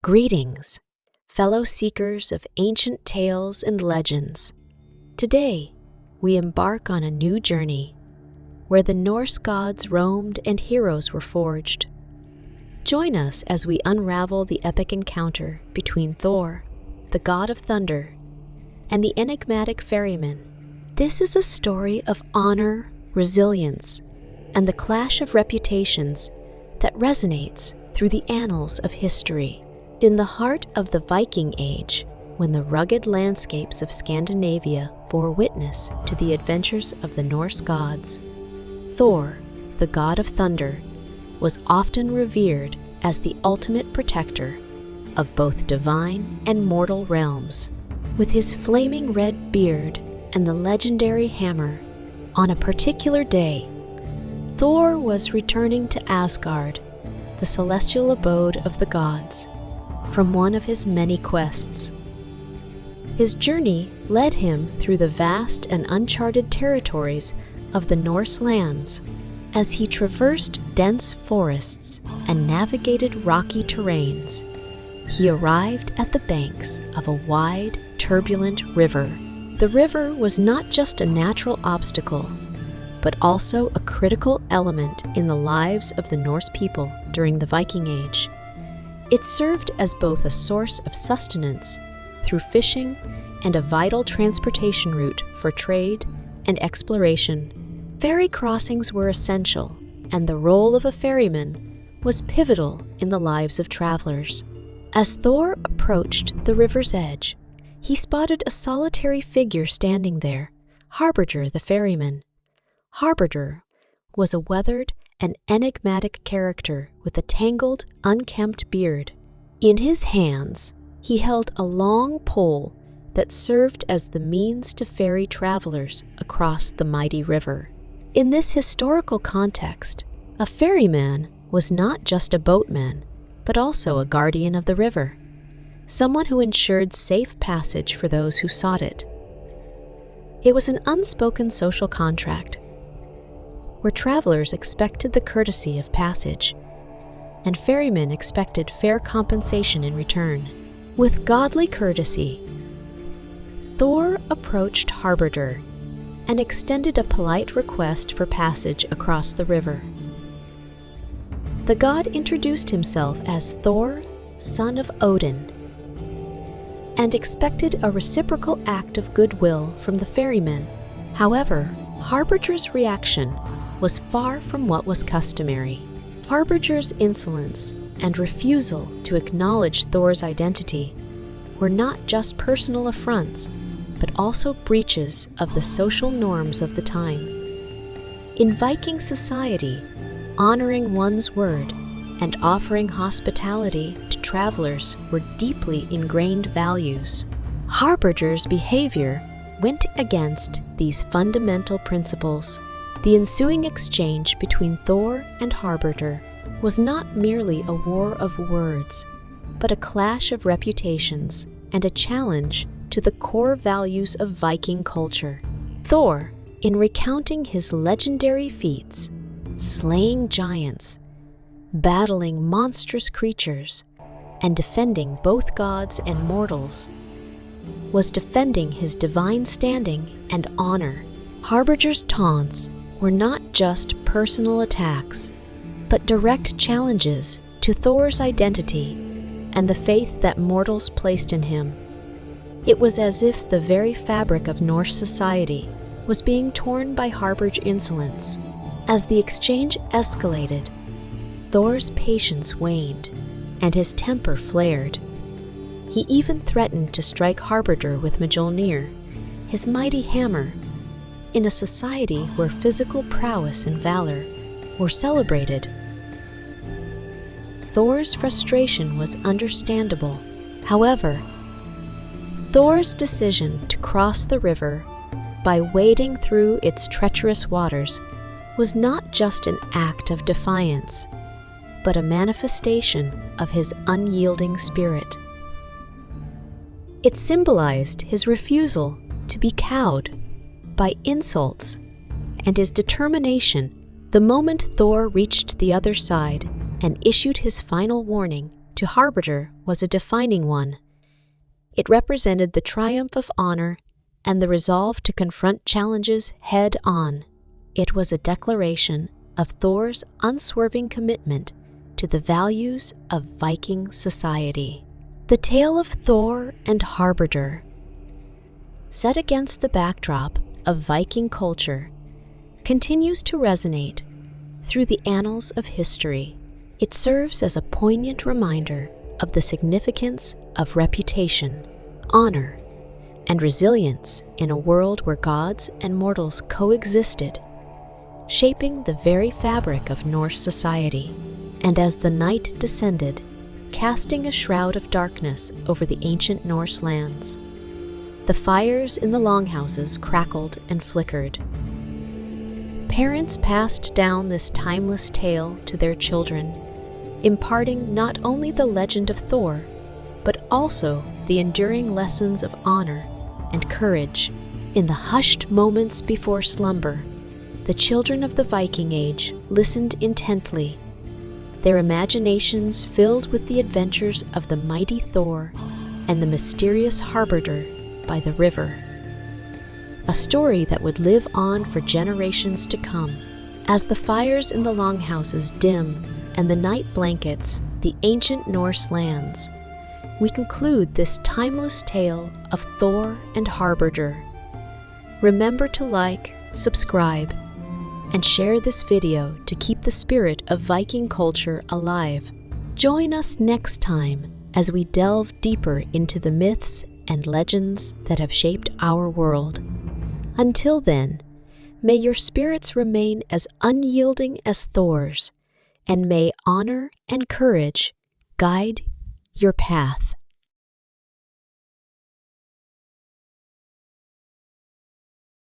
Greetings, fellow seekers of ancient tales and legends. Today, we embark on a new journey where the Norse gods roamed and heroes were forged. Join us as we unravel the epic encounter between Thor, the god of thunder, and the enigmatic ferryman. This is a story of honor, resilience, and the clash of reputations that resonates through the annals of history. In the heart of the Viking Age, when the rugged landscapes of Scandinavia bore witness to the adventures of the Norse gods, Thor, the god of thunder, was often revered as the ultimate protector of both divine and mortal realms. With his flaming red beard and the legendary hammer, on a particular day, Thor was returning to Asgard, the celestial abode of the gods, from one of his many quests. His journey led him through the vast and uncharted territories of the Norse lands. As he traversed dense forests and navigated rocky terrains, he arrived at the banks of a wide, turbulent river. The river was not just a natural obstacle, but also a critical element in the lives of the Norse people during the Viking Age. It served as both a source of sustenance through fishing and a vital transportation route for trade and exploration. Ferry crossings were essential, and the role of a ferryman was pivotal in the lives of travelers. As Thor approached the river's edge, he spotted a solitary figure standing there, Hárbarðr the ferryman. Hárbarðr was a weathered and enigmatic character with a tangled, unkempt beard. In his hands, he held a long pole that served as the means to ferry travelers across the mighty river. In this historical context, a ferryman was not just a boatman, but also a guardian of the river, someone who ensured safe passage for those who sought it. It was an unspoken social contract, where travelers expected the courtesy of passage, and ferrymen expected fair compensation in return. With godly courtesy, Thor approached Hárbarðr and extended a polite request for passage across the river. The god introduced himself as Thor, son of Odin, and expected a reciprocal act of goodwill from the ferryman. However, Hárbarðr's reaction was far from what was customary. Hárbarðr's insolence and refusal to acknowledge Thor's identity were not just personal affronts, but also breaches of the social norms of the time. In Viking society, honoring one's word and offering hospitality to travelers were deeply ingrained values. Hárbarðr's behavior went against these fundamental principles. The ensuing exchange between Thor and Hárbarðr was not merely a war of words, but a clash of reputations and a challenge to the core values of Viking culture. Thor, in recounting his legendary feats, slaying giants, battling monstrous creatures, and defending both gods and mortals, was defending his divine standing and honor. Hárbarðr's taunts were not just personal attacks, but direct challenges to Thor's identity and the faith that mortals placed in him. It was as if the very fabric of Norse society was being torn by Hárbarðr's insolence. As the exchange escalated, Thor's patience waned and his temper flared. He even threatened to strike Hárbarðr with Mjolnir, his mighty hammer. In a society where physical prowess and valor were celebrated, Thor's frustration was understandable. However, Thor's decision to cross the river by wading through its treacherous waters was not just an act of defiance, but a manifestation of his unyielding spirit. It symbolized his refusal to be cowed by insults and his determination. The moment Thor reached the other side and issued his final warning, to Hárbarðr was a defining one. It represented the triumph of honor and the resolve to confront challenges head-on. It was a declaration of Thor's unswerving commitment to the values of Viking society. The tale of Thor and Hárbarðr, set against the backdrop of Viking culture, continues to resonate through the annals of history. It serves as a poignant reminder of the significance of reputation, honor, and resilience in a world where gods and mortals coexisted, shaping the very fabric of Norse society. And as the night descended, casting a shroud of darkness over the ancient Norse lands, the fires in the longhouses crackled and flickered. Parents passed down this timeless tale to their children, imparting not only the legend of Thor, but also the enduring lessons of honor and courage. In the hushed moments before slumber, the children of the Viking Age listened intently, their imaginations filled with the adventures of the mighty Thor and the mysterious Hárbarðr by the river. A story that would live on for generations to come. As the fires in the longhouses dim and the night blankets the ancient Norse lands, we conclude this timeless tale of Thor and Hárbarðr. Remember to like, subscribe, and share this video to keep the spirit of Viking culture alive. Join us next time as we delve deeper into the myths and legends that have shaped our world. Until then, may your spirits remain as unyielding as Thor's, and may honor and courage guide your path.